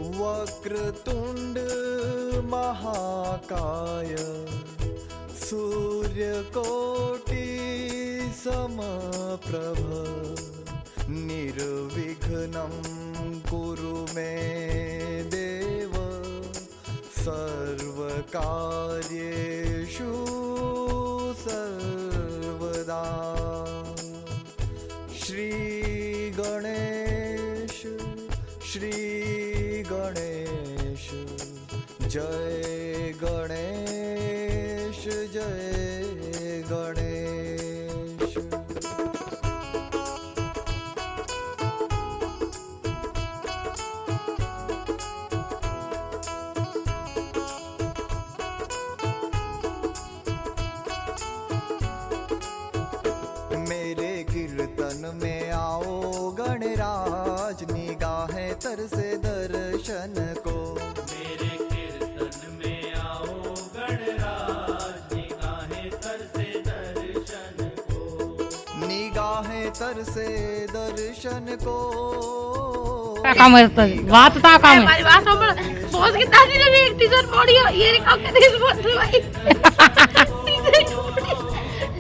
वक्रतुंड महाकाय सूर्यकोटि समप्रभ निर्विघ्नं कुरु मे देव सर्वकार्येषु सर्वदा। श्री गणेश जय गणेश जय गणेश। मेरे कीर्तन में आओ गणराज निगाहें तरसे दर्शन को। मेरे कीर्तन में आओ गणराज निगाहें तरसे दर्शन को। निगाहें तरसे दर्शन को। क्या काम है? बात का काम है। हमारी बात सुन। बहुत की दादी ने भी एक टी-शर्ट पहनी है। ये रिकॉर्ड कर दिस बोल भाई।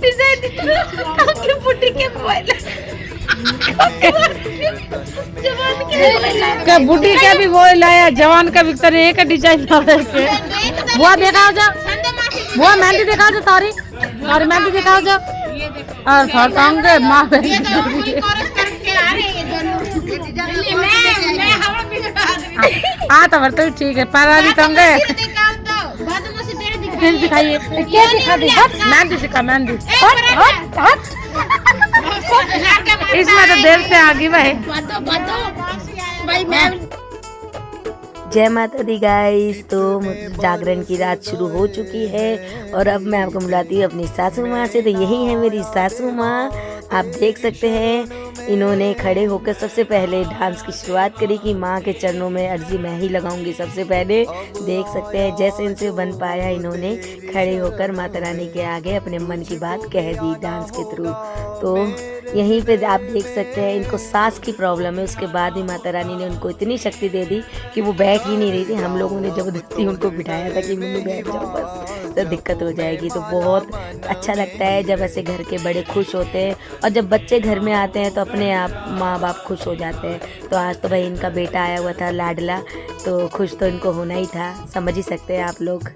टी-शर्ट के पुटी के मोबाइल। जवान के क्या बुढ़ी का भी वो लाया, जवान का भी तरह एक डिजाइन लाया के। वो देखा जा, वो मेहंदी देखा जा तारी मेहंदी देखा जा। और थोड़ा टांग मां ये तो कोरस करके आ रहे हैं दोनों। मैं हवा भी लगा रही। आ तो बर्तन ठीक है, पैरा भी टांग निकाल दो। बाद में से तेरे फिर दिखाइए क्या दिखा दी। मेहंदी दिखा, मेहंदी हट। इसमें तो देर से आ गई भाई। भाई मैं जय माता दी गाइस। तो जागरण की रात शुरू हो चुकी है और अब मैं आपको बुलाती हूँ अपनी सासू माँ से। तो यही है मेरी सासू माँ, आप देख सकते हैं। इन्होंने खड़े होकर सबसे पहले डांस की शुरुआत करी कि माँ के चरणों में अर्जी मैं ही लगाऊंगी सबसे पहले। देख सकते हैं जैसे इनसे बन पाया, इन्होंने खड़े होकर माता रानी के आगे अपने मन की बात कह दी डांस के थ्रू। तो यहीं पे आप देख सकते हैं इनको सांस की प्रॉब्लम है। उसके बाद ही माता रानी ने उनको इतनी शक्ति दे दी कि वो बैठ ही नहीं रही थी। हम लोगों ने जबरदस्ती उनको बिठाया था कि मम्मी बैठ जाओ बस, तो दिक्कत हो जाएगी। तो बहुत अच्छा लगता है जब ऐसे घर के बड़े खुश होते हैं और जब बच्चे घर में आते हैं तो अपने आप माँ बाप खुश हो जाते हैं। तो आज तो भाई इनका बेटा आया हुआ था लाडला, तो खुश तो इनको होना ही था, समझ ही सकते हैं आप लोग।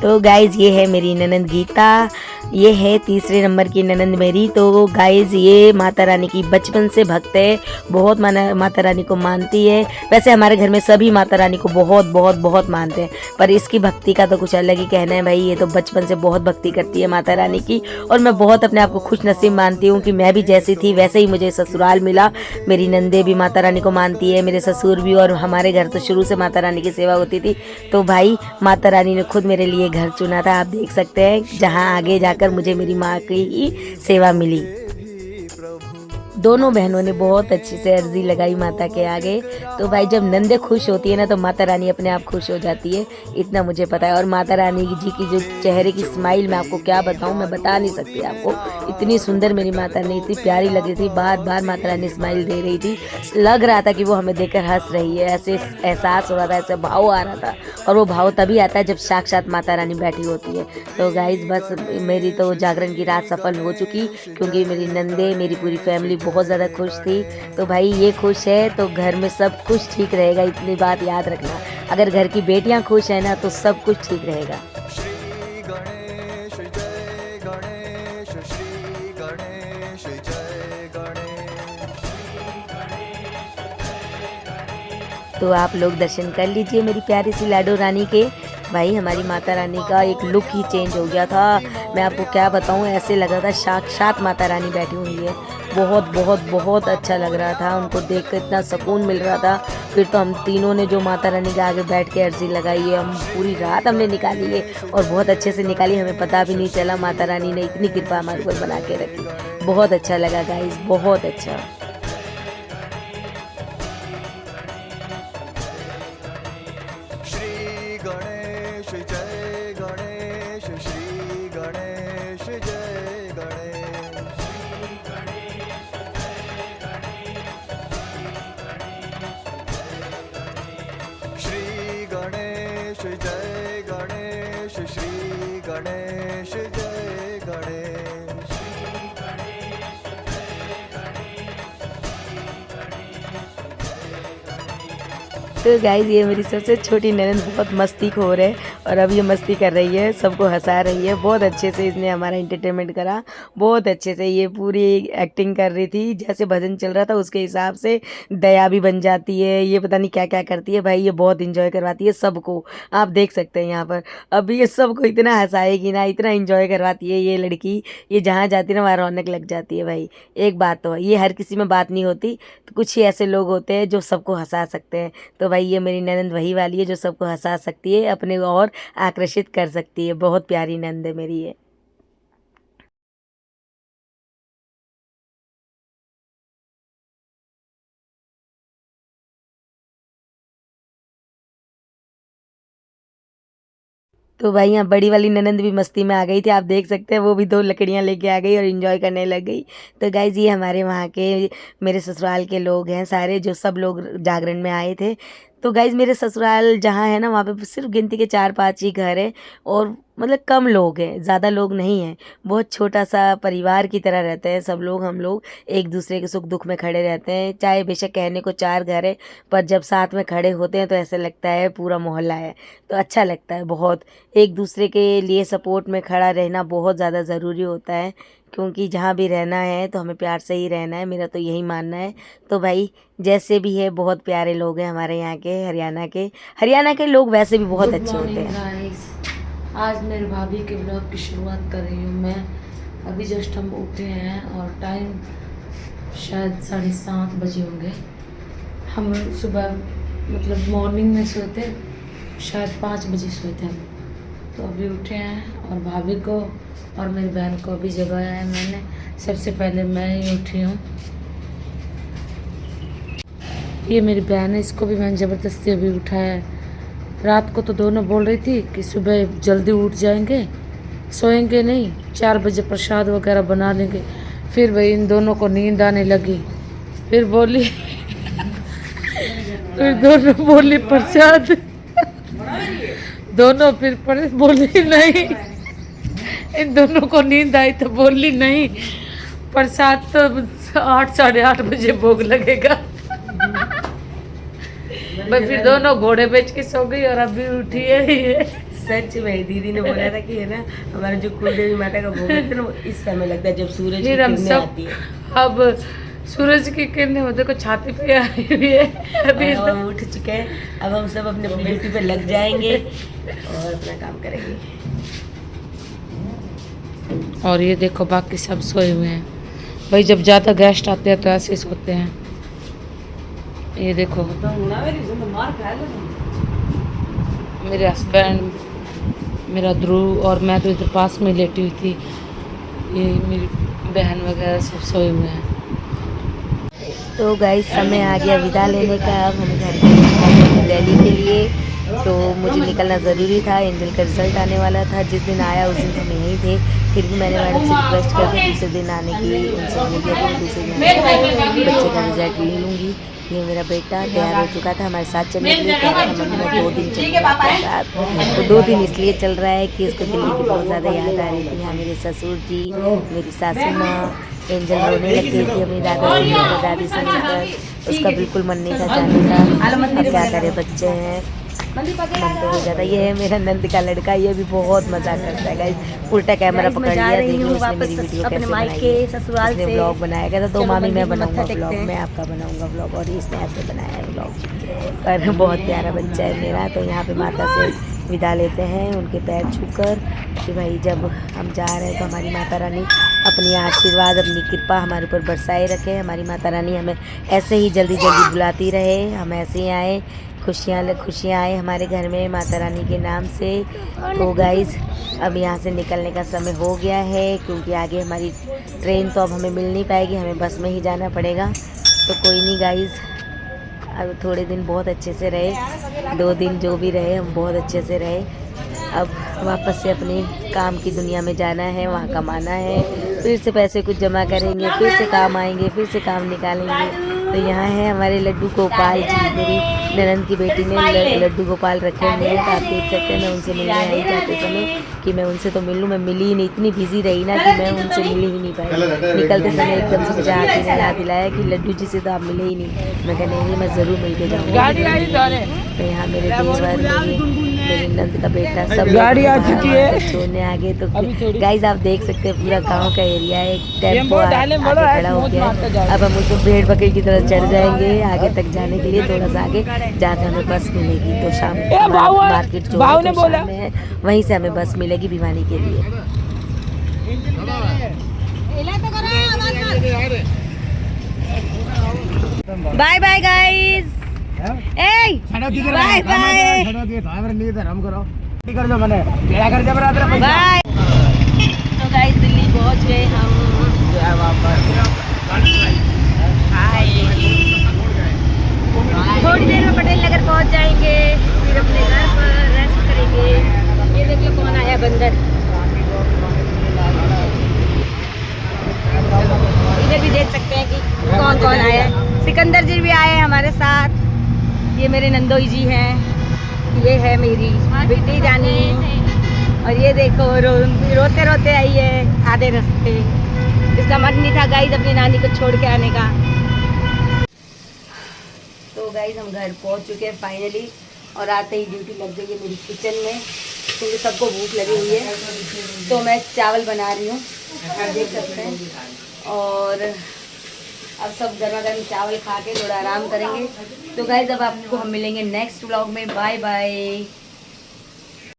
तो गाइज़ ये है मेरी ननंद गीता, ये है तीसरे नंबर की ननंद मेरी। तो गाइज़ ये माता रानी की बचपन से भक्त है, बहुत माता रानी को मानती है। वैसे हमारे घर में सभी माता रानी को बहुत बहुत बहुत मानते हैं, पर इसकी भक्ति का तो कुछ अलग ही कहना है भाई। ये तो बचपन से बहुत भक्ति करती है माता रानी की और मैं बहुत अपने आप को खुश नसीब मानती हूँ कि मैं भी जैसी थी वैसे ही मुझे ससुराल मिला। मेरी नंदे भी माता रानी को मानती है, मेरे ससुर भी, और हमारे घर तो शुरू से माता रानी की सेवा होती थी। तो भाई माता रानी ने खुद मेरे लिए घर चुना था, आप देख सकते हैं, जहाँ आगे जाकर मुझे मेरी माँ की ही सेवा मिली। दोनों बहनों ने बहुत अच्छे से अर्जी लगाई माता के आगे। तो भाई जब नंदे खुश होती है ना तो माता रानी अपने आप खुश हो जाती है, इतना मुझे पता है। और माता रानी जी की जो चेहरे की स्माइल मैं आपको क्या बताऊं, मैं बता नहीं सकती आपको। इतनी सुंदर मेरी माता रानी, इतनी प्यारी लग रही थी, बार बार माता रानी स्माइल दे रही थी। लग रहा था कि वो हमें देखकर हंस रही है, ऐसे एहसास हो रहा था, ऐसे भाव आ रहा था। और वो भाव तभी आता है जब साक्षात माता रानी बैठी होती है। तो गाइज बस मेरी तो जागरण की रात सफल हो चुकी, क्योंकि मेरी नंदे, मेरी पूरी फैमिली बहुत ज़्यादा खुश थी। तो भाई ये खुश है तो घर में सब कुछ ठीक रहेगा, इतनी बात याद रखना। अगर घर की बेटियां खुश है ना तो सब कुछ ठीक रहेगा। श्री गणेश जय गणेश, श्री गणेश जय गणेश। तो आप लोग दर्शन कर लीजिए मेरी प्यारी सी लाडो रानी के। भाई हमारी माता रानी का एक लुक ही चेंज हो गया था, मैं आपको क्या बताऊं, ऐसे लग रहा था साक्षात माता रानी बैठी हुई है। बहुत बहुत बहुत अच्छा लग रहा था, उनको देखकर इतना सुकून मिल रहा था। फिर तो हम तीनों ने जो माता रानी के आगे बैठ के अर्जी लगाई है, हम पूरी रात हमने निकाली है और बहुत अच्छे से निकाली, हमें पता भी नहीं चला। माता रानी ने इतनी कृपा हमारे ऊपर बना के रखी, बहुत अच्छा लगा गाइस, बहुत अच्छा। श्री गणेश जय गणेश, श्री गणेश जय गणेश। तो गाइस ये मेरी सबसे छोटी ननद बहुत मस्तीखोर है और अब ये मस्ती कर रही है, सबको हंसा रही है। बहुत अच्छे से इसने हमारा एंटरटेनमेंट करा, बहुत अच्छे से ये पूरी एक्टिंग कर रही थी। जैसे भजन चल रहा था उसके हिसाब से दया भी बन जाती है, ये पता नहीं क्या क्या करती है भाई। ये बहुत इंजॉय करवाती है सबको, आप देख सकते हैं यहाँ पर। अब ये सबको इतना हंसाएगी ना, इतना इंजॉय करवाती है ये लड़की। ये जहाँ जाती है ना वहाँ रौनक लग जाती है भाई। एक बात तो ये हर किसी में बात नहीं होती, तो कुछ ही ऐसे लोग होते हैं जो सबको हंसा सकते हैं। तो भाई ये मेरी ननद वही वाली है जो सबको हंसा सकती है, अपने और आकर्षित कर सकती है। बहुत प्यारी ननद है मेरी ये। तो भाई यहाँ बड़ी वाली ननंद भी मस्ती में आ गई थी, आप देख सकते हैं। वो भी 2 लकड़ियाँ लेके आ गई और एंजॉय करने लग गई। तो गाइज ये हमारे वहाँ के मेरे ससुराल के लोग हैं सारे, जो सब लोग जागरण में आए थे। तो गाइज मेरे ससुराल जहाँ है ना वहाँ पे सिर्फ गिनती के 4-5 ही घर हैं और मतलब कम लोग हैं, ज़्यादा लोग नहीं हैं। बहुत छोटा सा परिवार की तरह रहते हैं सब लोग। हम लोग एक दूसरे के सुख दुख में खड़े रहते हैं। चाहे बेशक कहने को 4 घर है, पर जब साथ में खड़े होते हैं तो ऐसा लगता है पूरा मोहल्ला है। तो अच्छा लगता है बहुत। एक दूसरे के लिए सपोर्ट में खड़ा रहना बहुत ज़्यादा ज़रूरी होता है, क्योंकि जहाँ भी रहना है तो हमें प्यार से ही रहना है, मेरा तो यही मानना है। तो भाई जैसे भी है बहुत प्यारे लोग हैं हमारे यहाँ के, हरियाणा के लोग वैसे भी बहुत अच्छे होते हैं। आज मेरे भाभी के ब्लॉग की शुरुआत कर रही हूँ मैं। अभी जस्ट हम उठे हैं और टाइम शायद 7:30 बजे होंगे। हम सुबह मतलब मॉर्निंग में सोते शायद 5 बजे सोते हम। तो अभी उठे हैं और भाभी को और मेरी बहन को अभी जगाया है मैंने। सबसे पहले मैं ही उठी हूँ। ये मेरी बहन है, इसको भी मैंने ज़बरदस्ती अभी उठाया है। रात को तो दोनों बोल रही थी कि सुबह जल्दी उठ जाएंगे, सोएंगे नहीं, 4 बजे प्रसाद वगैरह बना लेंगे। फिर भाई इन दोनों को नींद आने लगी, फिर बोली फिर दोनों बोली प्रसाद, दोनों फिर बोली नहीं। इन दोनों को नींद आई तो बोली नहीं, प्रसाद तो 8 साढ़े 8 बजे भोग लगेगा। मैं फिर दोनों घोड़े बेच के सो गई और अभी उठी है ये। सच में दीदी ने बोला था कि है ना हमारा जो कुलदेवी माता का भोग है ना इस समय लगता है जब सूरज की किरणें आती है। अब सूरज की किरणें होते को छाती पे आई हुई है। अभी अब हम उठ चुके हैं, अब हम सब अपने ड्यूटी पे लग जाएंगे और अपना काम करेंगे। और ये देखो बाकी सब सोए हुए हैं भाई। जब ज़्यादा गेस्ट आते हैं तो ऐसे ही सोते हैं। ये देखो मेरे हस्बैंड, मेरा ध्रुव और मैं तो इधर पास में लेटी हुई थी। ये मेरी बहन वगैरह सब सोए हुए हैं। तो गाइस समय आ गया विदा लेने का। अब हम घर के दिल्ली के लिए, तो मुझे निकलना ज़रूरी था। एंजल का रिज़ल्ट आने वाला था, जिस दिन आया उस दिन हम यहीं थे। फिर भी मैंने मैडम से रिक्वेस्ट करके दूसरे दिन आने की उनसे बोल दिया कि दूसरे दिन बच्चे का रिजल्ट ले लूँगी। ये मेरा बेटा तैयार हो चुका था हमारे साथ चलने के लिए। कह रहा था मम्मी मैं 2 दिन चलूँगा आपके साथ। तो 2 दिन इसलिए चल रहा है कि उसको दिल्ली की बहुत ज़्यादा याद आ रही थी। यहाँ मेरे ससुर जी, मेरी सासू माँ, एंजल रोने लग गई थी अपनी दादा से मिलकर, दादी से मिलकर। उसका बिल्कुल मन नहीं था जाने का। अब क्या करे, बच्चे हैं, मन तो हो जाता। ये है मेरा नंद का लड़का, ये भी बहुत मजा करता है गाइस। उल्टा कैमरा पकड़ लिया, देखो उसने मेरी वीडियो कैसे बनाई। ससुराल से ब्लॉग बनाया गया था। तो मामी मैं बनाऊंगा ब्लॉग, मैं आपका बनाऊंगा ब्लॉग, और इसने ऐसे बनाया है ब्लॉग। पर बहुत प्यारा बच्चा है मेरा। तो यहाँ पे माता से विदा लेते हैं उनके पैर छूकर कि भाई जब हम जा रहे हैं तो हमारी माता रानी अपनी आशीर्वाद, अपनी कृपा हमारे ऊपर बरसाए रखे। हमारी माता रानी हमें ऐसे ही जल्दी जल्दी बुलाती रहे, हम ऐसे ही आए, खुशियाँ आए हमारे घर में माता रानी के नाम से। तो गाइज़ अब यहाँ से निकलने का समय हो गया है, क्योंकि आगे हमारी ट्रेन तो अब हमें मिल नहीं पाएगी, हमें बस में ही जाना पड़ेगा। तो कोई नहीं गाइज़, अब थोड़े दिन बहुत अच्छे से रहे, 2 दिन जो भी रहे हम बहुत अच्छे से रहे। अब वापस से अपनी काम की दुनिया में जाना है, वहाँ कमाना है, फिर से पैसे कुछ जमा करेंगे, फिर से काम आएंगे, फिर से काम निकालेंगे। तो यहाँ है हमारे लड्डू गोपाल जी, मेरी ननंद की बेटी ने लड्डू गोपाल रखे हुए हैं। तो आप देख सकते हैं मैं उनसे मिलने आई जाते समय कि मैं उनसे तो मिलूँ, मैं मिली ही नहीं, इतनी बिजी रही ना कि मैं उनसे मिल ही नहीं पाई। निकलते समय एकदम से मुझे आके याद दिलाया कि लड्डू जी से तो आप मिले ही नहीं। मैं कहने नहीं, मैं ज़रूर मिल के जाऊँगी। तो यहाँ मेरे देवर, मेरी नंद का बेटा सब गाड़ी आ चुकी है, छोड़ने आ गए। तो गाइस आप देक सकते हैं पूरा गांव का एरिया है, एक टेम्पो आगे खड़ा हो गया है। अब हम उसको भेड़ बकरी की तरह चढ़ जाएंगे आगे तक जाने के लिए, थोड़ा सा आगे जहाँ से हमें बस मिलेगी। तो शाम मार्केट जो शाम में है वहीं से हमें बस मिलेगी भिवानी के लिए। Bye bye guys, bye bye bye. तो गाइस दिल्ली पहुंच गए हम। थोड़ी देर में पटेल नगर पहुंच जाएंगे, फिर अपने घर पर रेस्ट करेंगे। ये देखिए कौन आया, बंदर। इधर भी देख सकते हैं कि कौन कौन आया है। सिकंदर जी भी आए हैं हमारे साथ। ये मेरे नंदोई जी हैं, ये है मेरी बिट्टी जानी, और ये देखो रोते रोते आई है आधे रास्ते। इसका मन नहीं था गाइस अपनी नानी को छोड़ के आने का। तो गाइस हम घर पहुंच चुके हैं फाइनली, और आते ही ड्यूटी लग गई है मेरी किचन में, क्योंकि सबको भूख लगी हुई है। तो मैं चावल बना रही हूँ, देख सकते हैं। और अब सब गर्मा गर्म चावल खा के थोड़ा आराम करेंगे। तो गाइस अब आपको हम मिलेंगे नेक्स्ट व्लॉग में। Bye bye.